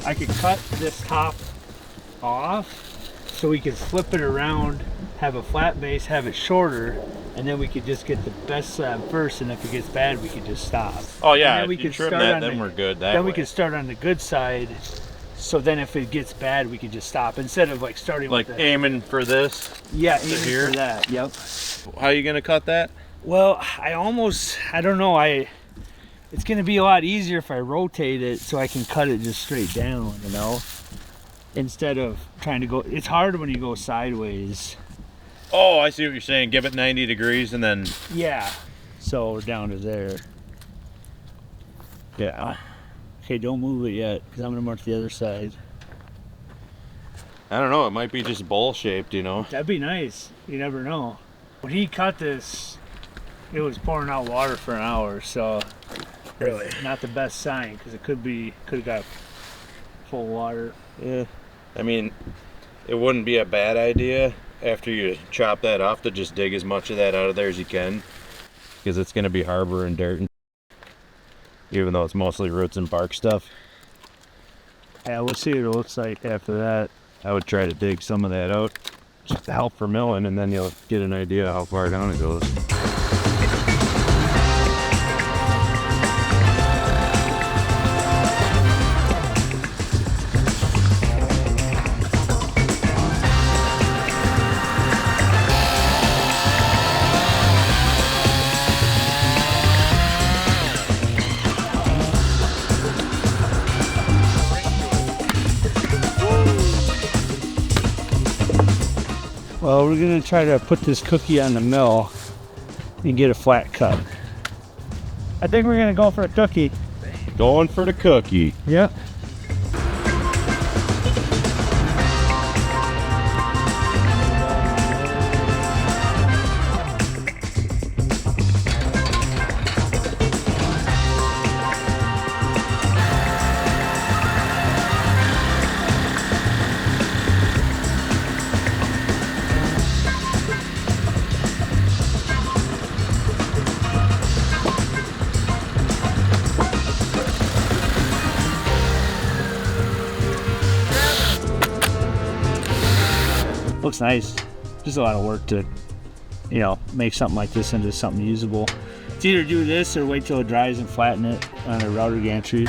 I could cut this top off so we could flip it around, have a flat base, have it shorter, and then we could just get the best slab first, and if it gets bad, we could just stop. Oh yeah, then we could trim that, then we're good that Then way. we could start on the good side, so then if it gets bad, we could just stop, instead of like starting like with aiming for this. Yeah, aiming here. for that, yep. How are you gonna cut that? Well, I don't know, it's gonna be a lot easier if I rotate it so I can cut it just straight down, you know? Instead of trying to go, it's hard when you go sideways. Oh, I see what you're saying. Give it 90 degrees and then... Yeah. So we're down to there. Yeah. Okay, don't move it yet, because I'm gonna mark the other side. I don't know, it might be just bowl shaped, you know? That'd be nice. You never know. When he cut this, it was pouring out water for an hour, so really not the best sign, because it could have got full water. Yeah. I mean, it wouldn't be a bad idea after you chop that off to just dig as much of that out of there as you can, because it's going to be harbor and dirt, even though it's mostly roots and bark stuff. Yeah, we'll see what it looks like after that. I would try to dig some of that out just to help for milling, and then you'll get an idea how far down it goes. Well, we're gonna try to put this cookie on the mill and get a flat cut. I think we're gonna go for a cookie. Going for the cookie. Yep. Looks nice. Just a lot of work to, you know, make something like this into something usable. It's either do this or wait till it dries and flatten it on a router gantry.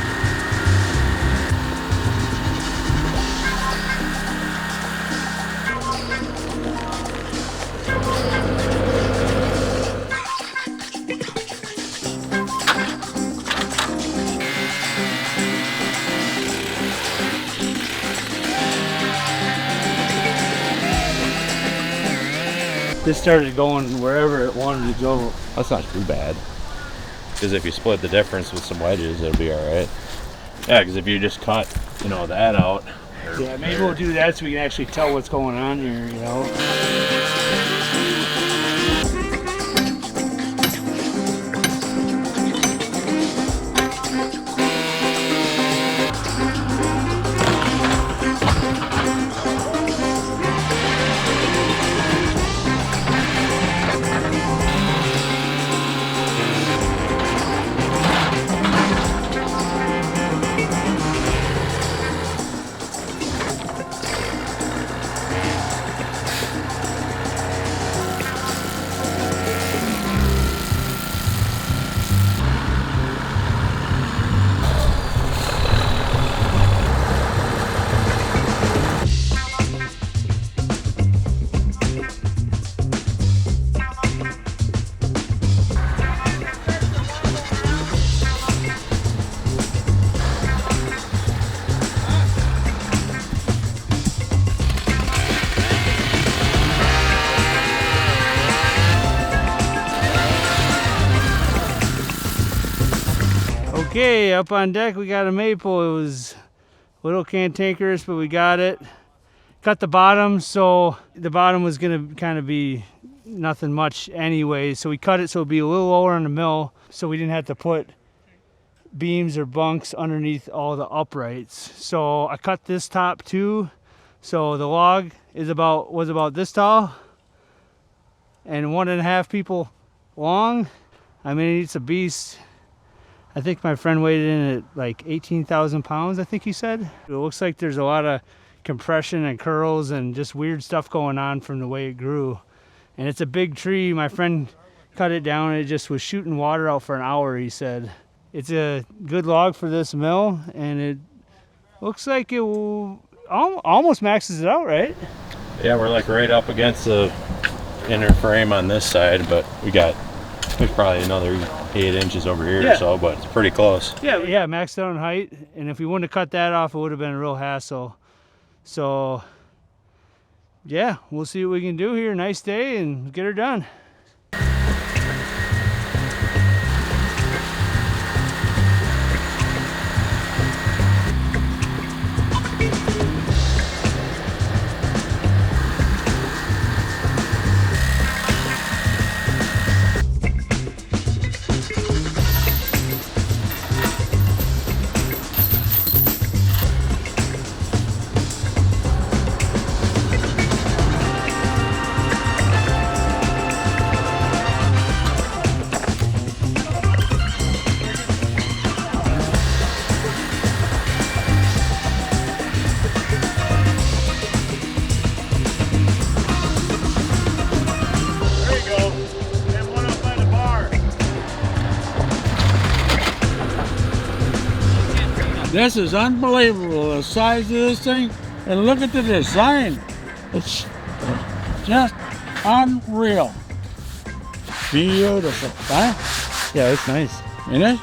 This started going wherever it wanted to go. That's not too bad, because if you split the difference with some wedges, it'll be all right. Yeah, because if you just cut, you know, that out. Yeah, maybe we'll do that so we can actually tell what's going on here, you know. Okay, up on deck we got a maple. It was a little cantankerous, but we got it. Cut the bottom, so the bottom was gonna kind of be nothing much anyway. So we cut it so it'd be a little lower on the mill, so we didn't have to put beams or bunks underneath all the uprights. So I cut this top too. So the log was about this tall and 1.5 people long. I mean, it's a beast. I think my friend weighed in at like 18,000 pounds, I think he said. It looks like there's a lot of compression and curls and just weird stuff going on from the way it grew. And it's a big tree. My friend cut it down and it just was shooting water out for an hour, he said. It's a good log for this mill, and it looks like it will almost maxes it out, right? Yeah, we're like right up against the inner frame on this side, but there's probably another 8 inches over here or so, but it's pretty close. Yeah, maxed out in height, and if we wouldn't have cut that off, it would have been a real hassle. So, yeah, we'll see what we can do here. Nice day, and get her done. This is unbelievable, the size of this thing, and look at the design. It's just unreal. Beautiful, huh? Yeah, it's nice. Isn't it?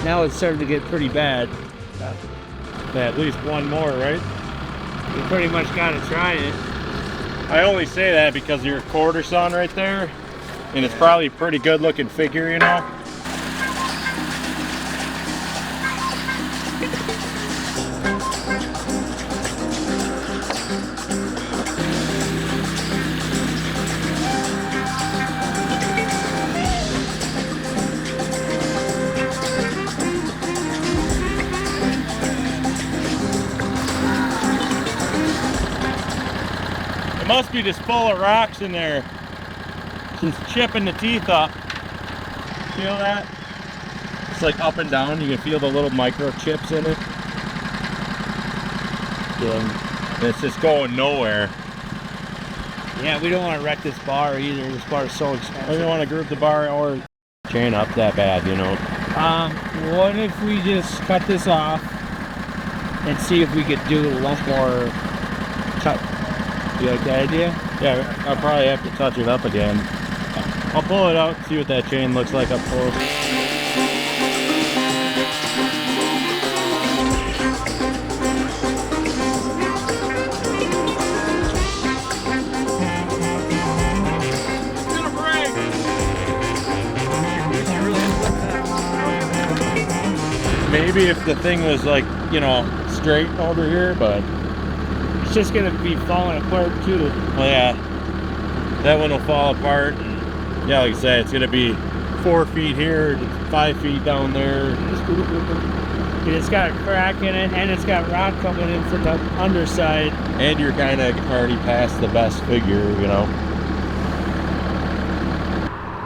Now it's starting to get pretty bad. At least one more, right? We pretty much got to try it. I only say that because your quarter sawn right there, and it's probably a pretty good looking figure, you know? Must be just full of rocks in there. Just chipping the teeth up. Feel that? It's like up and down. You can feel the little micro chips in it. And it's just going nowhere. Yeah, we don't want to wreck this bar either. This bar is so expensive. We don't want to group the bar or chain up that bad, you know. What if we just cut this off and see if we could do a lump more cut? You like that idea? Yeah, I'll probably have to touch it up again. I'll pull it out, see what that chain looks like up close. Maybe if the thing was like, you know, straight over here, but it's just gonna be falling apart too. Well, yeah, that one will fall apart. And yeah, like I said, it's gonna be 4 feet here, 5 feet down there. And it's got a crack in it, and it's got rock coming in from the underside. And you're kind of already past the best figure, you know.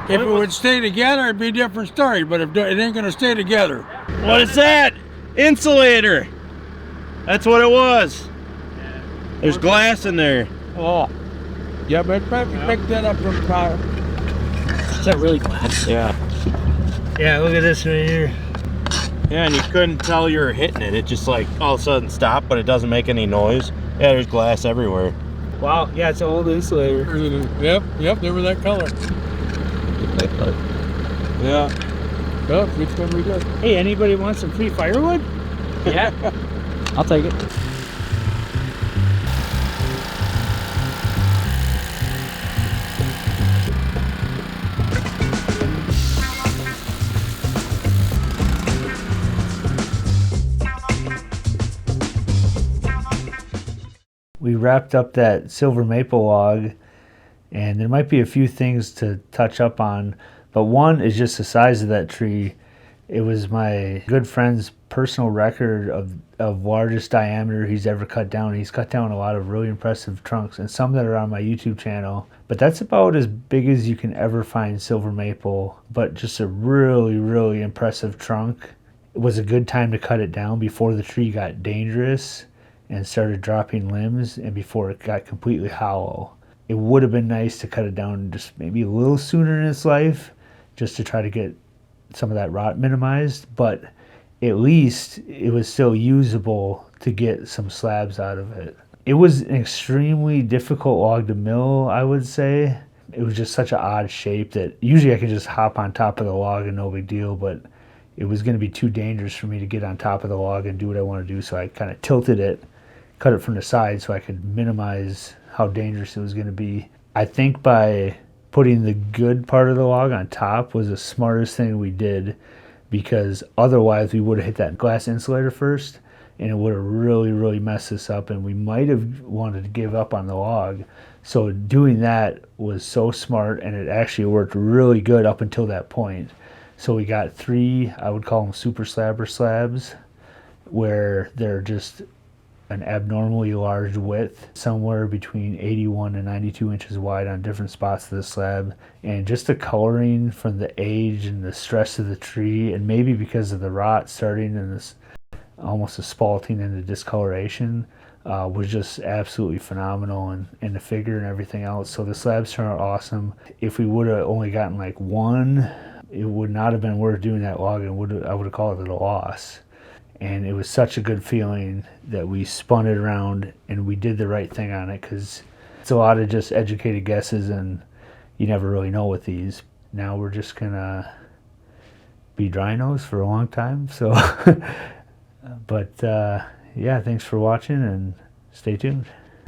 If it would stay together, it'd be a different story, but if it ain't gonna stay together. What is that? Insulator. That's what it was. There's glass in there. Oh. Yeah, but pick that up from power. Is that really glass? Yeah. Yeah, look at this right here. Yeah, and you couldn't tell you were hitting it. It just like all of a sudden stopped, but it doesn't make any noise. Yeah, there's glass everywhere. Wow, yeah, it's an old insulator. Yep, they were that color. Yeah. Oh, it's gonna be good. Hey, anybody want some free firewood? Yeah. I'll take it. we wrapped up that silver maple log, and there might be a few things to touch up on, but one is just the size of that tree. It was my good friend's personal record of largest diameter he's ever cut down. He's cut down a lot of really impressive trunks, and some that are on my YouTube channel. But that's about as big as you can ever find silver maple, but just a really, really impressive trunk. It was a good time to cut it down before the tree got dangerous and started dropping limbs, and before it got completely hollow. It would have been nice to cut it down just maybe a little sooner in its life, just to try to get some of that rot minimized, but at least it was still usable to get some slabs out of it. It was an extremely difficult log to mill, I would say. It was just such an odd shape that usually I could just hop on top of the log and no big deal, but it was going to be too dangerous for me to get on top of the log and do what I want to do, so I kind of tilted it, cut it from the side so I could minimize how dangerous it was going to be. I think by putting the good part of the log on top was the smartest thing we did, because otherwise we would have hit that glass insulator first and it would have really, really messed this up, and we might have wanted to give up on the log. So doing that was so smart, and it actually worked really good up until that point. So we got 3, I would call them super slabber slabs, where they're just an abnormally large width, somewhere between 81 and 92 inches wide on different spots of the slab. And just the coloring from the age and the stress of the tree, and maybe because of the rot starting and this almost a spalting and the discoloration, was just absolutely phenomenal, and the figure and everything else. So the slabs turned out awesome. If we would have only gotten like one, it would not have been worth doing that log, and I would have called it a loss. And it was such a good feeling that we spun it around and we did the right thing on it, because it's a lot of just educated guesses and you never really know with these. Now we're just gonna be drying for a long time. So, but yeah, thanks for watching and stay tuned.